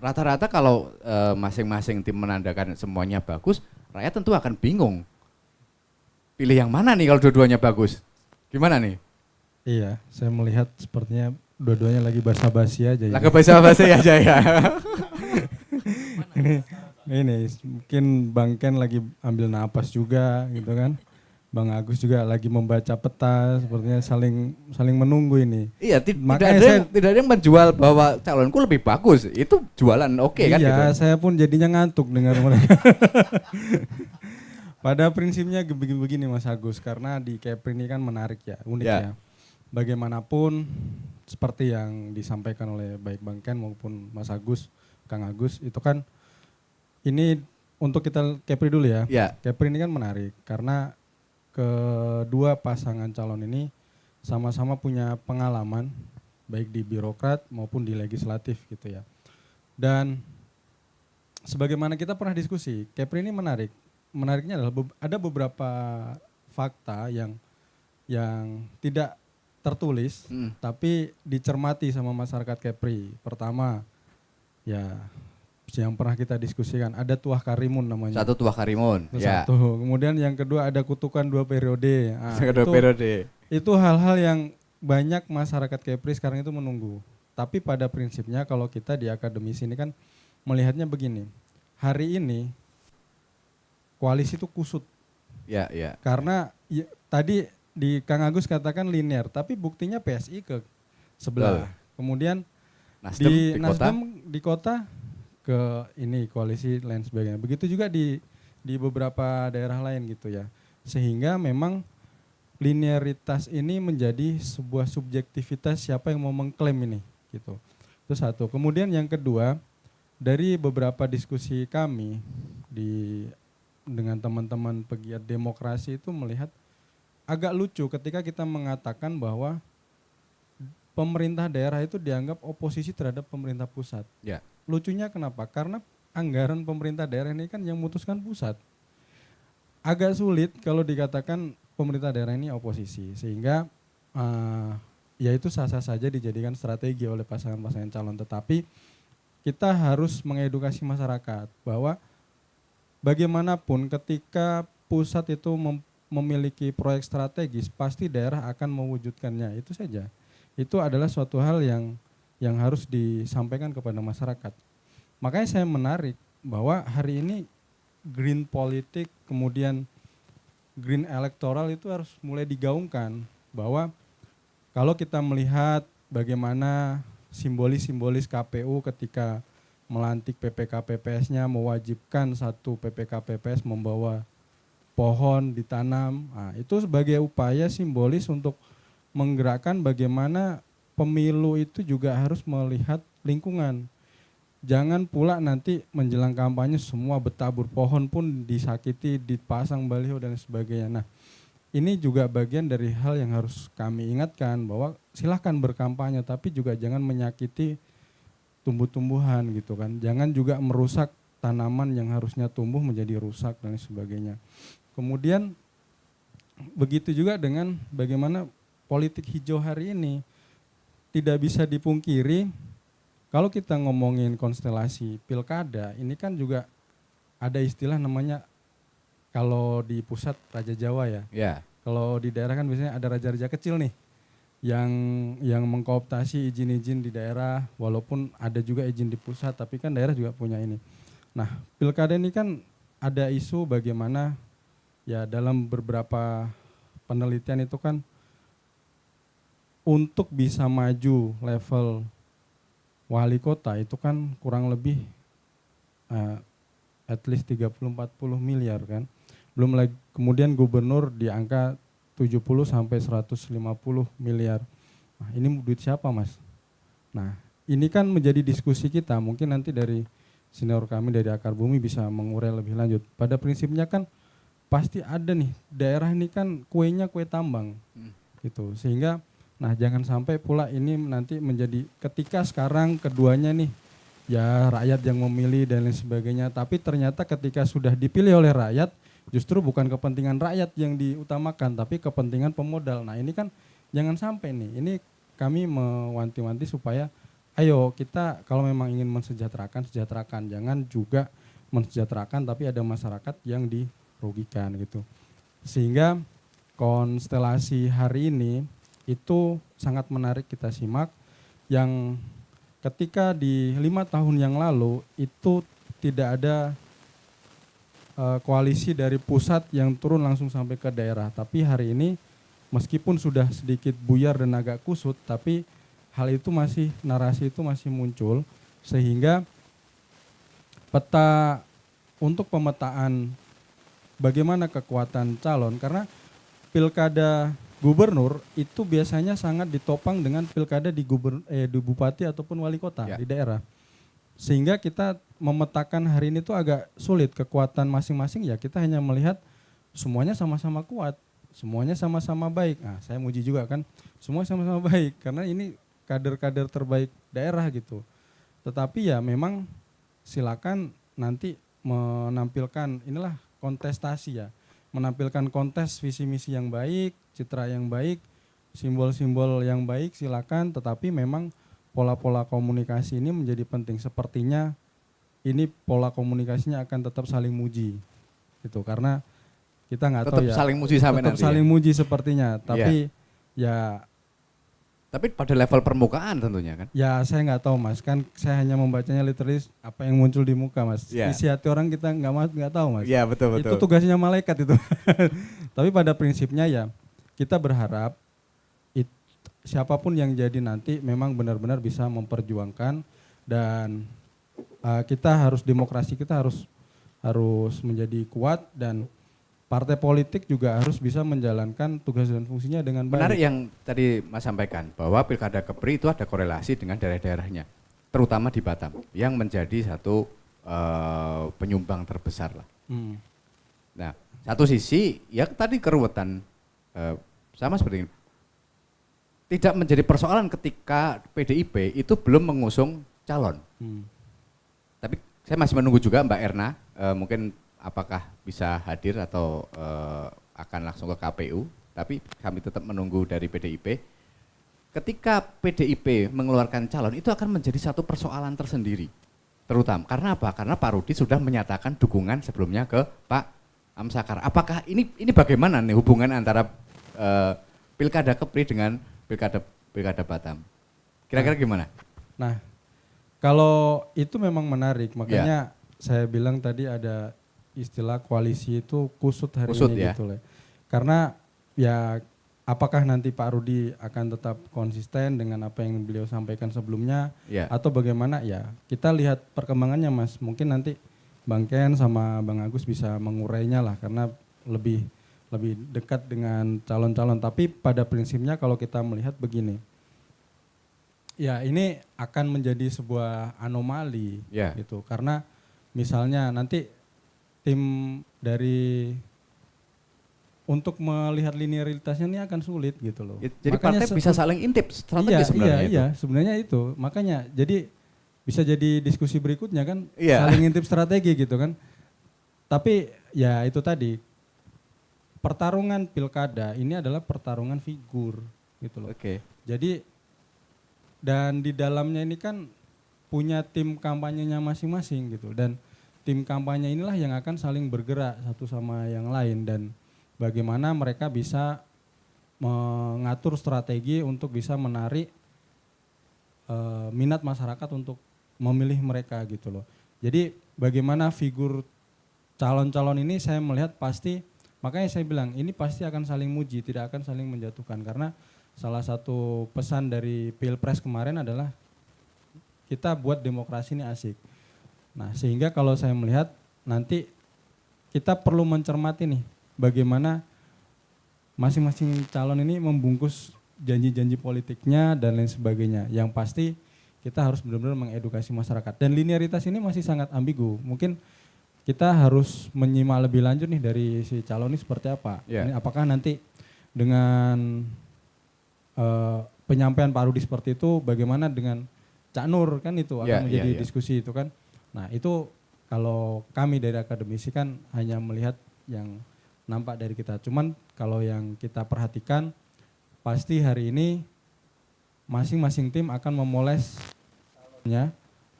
rata-rata kalau masing-masing tim menandakan semuanya bagus, rakyat tentu akan bingung. Pilih yang mana nih kalau dua-duanya bagus? Gimana nih? Iya, saya melihat sepertinya dua-duanya lagi basa-basi aja ya. Laga basa-basi aja ya. Ini mungkin Bang Ken lagi ambil napas juga gitu kan. Bang Agus juga lagi membaca peta, sepertinya saling menunggu ini. Iya, Makanya tidak ada yang menjual bahwa calonku lebih bagus. Itu jualan oke kan gitu. Iya, saya pun jadinya ngantuk dengar mereka. Pada prinsipnya begini Mas Agus, karena di Kepri ini kan menarik ya, unik ya. Bagaimanapun seperti yang disampaikan oleh baik Bang Ken maupun Mas Agus, Kang Agus, itu kan ini untuk kita Kepri dulu ya. Kepri ini kan menarik karena kedua pasangan calon ini sama-sama punya pengalaman baik di birokrat maupun di legislatif gitu ya. Dan sebagaimana kita pernah diskusi, Kepri ini menarik. Menariknya adalah ada beberapa fakta yang tidak tertulis tapi dicermati sama masyarakat Kepri. Pertama, ya yang pernah kita diskusikan ada tuah karimun namanya. Satu tuah karimun. Satu. Kemudian yang kedua ada kutukan 2 periode. Nah, itu hal-hal yang banyak masyarakat Kepri sekarang itu menunggu. Tapi pada prinsipnya kalau kita di akademisi ini kan melihatnya begini. Hari ini koalisi itu kusut. Ya. Karena tadi di Kang Agus katakan linear, tapi buktinya PSI ke sebelah. Kemudian Nasdem di kota ke ini koalisi lain sebagainya. Begitu juga di beberapa daerah lain gitu ya. Sehingga memang linearitas ini menjadi sebuah subjektivitas siapa yang mau mengklaim ini gitu. Itu satu. Kemudian yang kedua, dari beberapa diskusi kami dengan teman-teman pegiat demokrasi itu melihat agak lucu ketika kita mengatakan bahwa pemerintah daerah itu dianggap oposisi terhadap pemerintah pusat. Ya. Lucunya kenapa? Karena anggaran pemerintah daerah ini kan yang memutuskan pusat. Agak sulit kalau dikatakan pemerintah daerah ini oposisi, sehingga ya itu sah-sah saja dijadikan strategi oleh pasangan-pasangan calon. Tetapi kita harus mengedukasi masyarakat bahwa bagaimanapun ketika pusat itu memiliki proyek strategis, pasti daerah akan mewujudkannya. Itu saja. Itu adalah suatu hal yang harus disampaikan kepada masyarakat. Makanya saya menarik bahwa hari ini green politik kemudian green electoral itu harus mulai digaungkan, bahwa kalau kita melihat bagaimana simbolis KPU ketika melantik PPK PPS-nya mewajibkan satu PPK PPS membawa pohon ditanam, nah, itu sebagai upaya simbolis untuk menggerakkan bagaimana pemilu itu juga harus melihat lingkungan. Jangan pula nanti menjelang kampanye semua bertabur pohon pun disakiti, dipasang baliho dan sebagainya. Nah, ini juga bagian dari hal yang harus kami ingatkan bahwa silahkan berkampanye tapi juga jangan menyakiti tumbuh-tumbuhan gitu kan. Jangan juga merusak tanaman yang harusnya tumbuh menjadi rusak dan sebagainya. Kemudian begitu juga dengan bagaimana politik hijau hari ini. Tidak bisa dipungkiri kalau kita ngomongin konstelasi pilkada ini kan juga ada istilah namanya kalau di pusat Raja Jawa ya. Kalau di daerah kan biasanya ada raja-raja kecil nih yang mengkooptasi izin-izin di daerah walaupun ada juga izin di pusat tapi kan daerah juga punya ini. Nah, pilkada ini kan ada isu bagaimana ya dalam beberapa penelitian itu kan untuk bisa maju level wali kota itu kan kurang lebih at least 30-40 miliar kan. Belum lagi kemudian gubernur di angka 70 sampai 150 miliar. Nah, ini duit siapa, Mas? Nah, ini kan menjadi diskusi kita. Mungkin nanti dari senior kami dari Akar Bumi bisa mengurai lebih lanjut. Pada prinsipnya kan pasti ada nih daerah ini kan kuenya kue tambang. Gitu. Sehingga nah jangan sampai pula ini nanti menjadi ketika sekarang keduanya nih ya rakyat yang memilih dan lain sebagainya. Tapi ternyata ketika sudah dipilih oleh rakyat justru bukan kepentingan rakyat yang diutamakan tapi kepentingan pemodal. Nah ini kan jangan sampai nih. Ini kami mewanti-wanti supaya ayo kita kalau memang ingin mensejahterakan, sejahterakan, jangan juga mensejahterakan tapi ada masyarakat yang dirugikan gitu. Sehingga konstelasi hari ini itu sangat menarik kita simak, yang ketika di 5 tahun yang lalu itu tidak ada koalisi dari pusat yang turun langsung sampai ke daerah. Tapi hari ini meskipun sudah sedikit buyar dan agak kusut, tapi hal itu masih, narasi itu masih muncul, sehingga peta untuk pemetaan bagaimana kekuatan calon, karena pilkada gubernur itu biasanya sangat ditopang dengan pilkada di bupati ataupun wali kota di daerah. Sehingga kita memetakan hari ini tuh agak sulit kekuatan masing-masing, ya kita hanya melihat semuanya sama-sama kuat, semuanya sama-sama baik. Nah, saya muji juga kan, semua sama-sama baik karena ini kader-kader terbaik daerah gitu. Tetapi ya memang silakan nanti menampilkan, inilah kontestasi ya, menampilkan kontes visi misi yang baik, citra yang baik, simbol-simbol yang baik silakan, tetapi memang pola-pola komunikasi ini menjadi penting. Sepertinya ini pola komunikasinya akan tetap saling muji gitu, karena kita nggak tahu ya, saling muji sampai tetap nanti saling ya? muji sepertinya, tapi tapi pada level permukaan tentunya kan? Ya saya nggak tahu Mas, kan saya hanya membacanya literally apa yang muncul di muka Mas. Isi hati orang kita nggak tahu Mas. Iya betul. Itu tugasnya malaikat itu. Tapi pada prinsipnya ya kita berharap siapapun yang jadi nanti memang benar-benar bisa memperjuangkan, dan kita harus, demokrasi kita harus menjadi kuat, dan partai politik juga harus bisa menjalankan tugas dan fungsinya dengan baik. Menarik yang tadi Mas sampaikan, bahwa Pilkada Kepri itu ada korelasi dengan daerah-daerahnya, terutama di Batam, yang menjadi satu penyumbang terbesar lah. Nah, satu sisi ya tadi keruwetan, sama seperti ini. Tidak menjadi persoalan ketika PDIP itu belum mengusung calon. Tapi saya masih menunggu juga Mbak Erna, mungkin apakah bisa hadir atau akan langsung ke KPU. Tapi kami tetap menunggu dari PDIP. Ketika PDIP mengeluarkan calon, itu akan menjadi satu persoalan tersendiri. Terutama karena apa? Karena Pak Rudi sudah menyatakan dukungan sebelumnya ke Pak Amsakar. Apakah ini bagaimana nih hubungan antara Pilkada Kepri dengan Pilkada Batam? Kira-kira gimana? Nah, kalau itu memang menarik, makanya saya bilang tadi ada istilah koalisi itu kusut hari ini gitu lah. Karena ya apakah nanti Pak Rudi akan tetap konsisten dengan apa yang beliau sampaikan sebelumnya atau bagaimana, ya kita lihat perkembangannya Mas. Mungkin nanti Bang Ken sama Bang Agus bisa mengurainya lah, karena lebih dekat dengan calon-calon. Tapi pada prinsipnya kalau kita melihat begini, ya ini akan menjadi sebuah anomali gitu, karena misalnya nanti tim dari untuk melihat linearitasnya ini akan sulit gitu loh. Jadi makanya partai bisa saling intip strategi sebenarnya itu. Iya, sebenarnya itu. Makanya jadi bisa jadi diskusi berikutnya kan, saling intip strategi gitu kan. Tapi ya itu tadi, pertarungan pilkada ini adalah pertarungan figur gitu loh. Jadi dan di dalamnya ini kan punya tim kampanyenya masing-masing gitu, dan tim kampanye inilah yang akan saling bergerak satu sama yang lain, dan bagaimana mereka bisa mengatur strategi untuk bisa menarik minat masyarakat untuk memilih mereka gitu loh. Jadi bagaimana figur calon-calon ini saya melihat pasti, makanya saya bilang ini pasti akan saling muji, tidak akan saling menjatuhkan, karena salah satu pesan dari Pilpres kemarin adalah kita buat demokrasi ini asik. Nah, sehingga kalau saya melihat nanti kita perlu mencermati nih bagaimana masing-masing calon ini membungkus janji-janji politiknya dan lain sebagainya. Yang pasti kita harus benar-benar mengedukasi masyarakat, dan linearitas ini masih sangat ambigu. Mungkin kita harus menyimak lebih lanjut nih dari si calon ini seperti apa. Ini apakah nanti dengan penyampaian Pak Rudi seperti itu, bagaimana dengan Cak Nur kan, itu akan menjadi diskusi itu kan. Nah itu kalau kami dari akademisi kan hanya melihat yang nampak dari kita. Cuman kalau yang kita perhatikan, pasti hari ini masing-masing tim akan memoles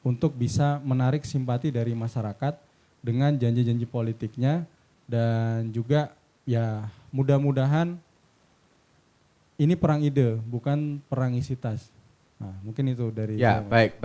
untuk bisa menarik simpati dari masyarakat dengan janji-janji politiknya, dan juga ya mudah-mudahan ini perang ide bukan perang isi tas. Nah, mungkin itu dari Ya, saya. baik. Bang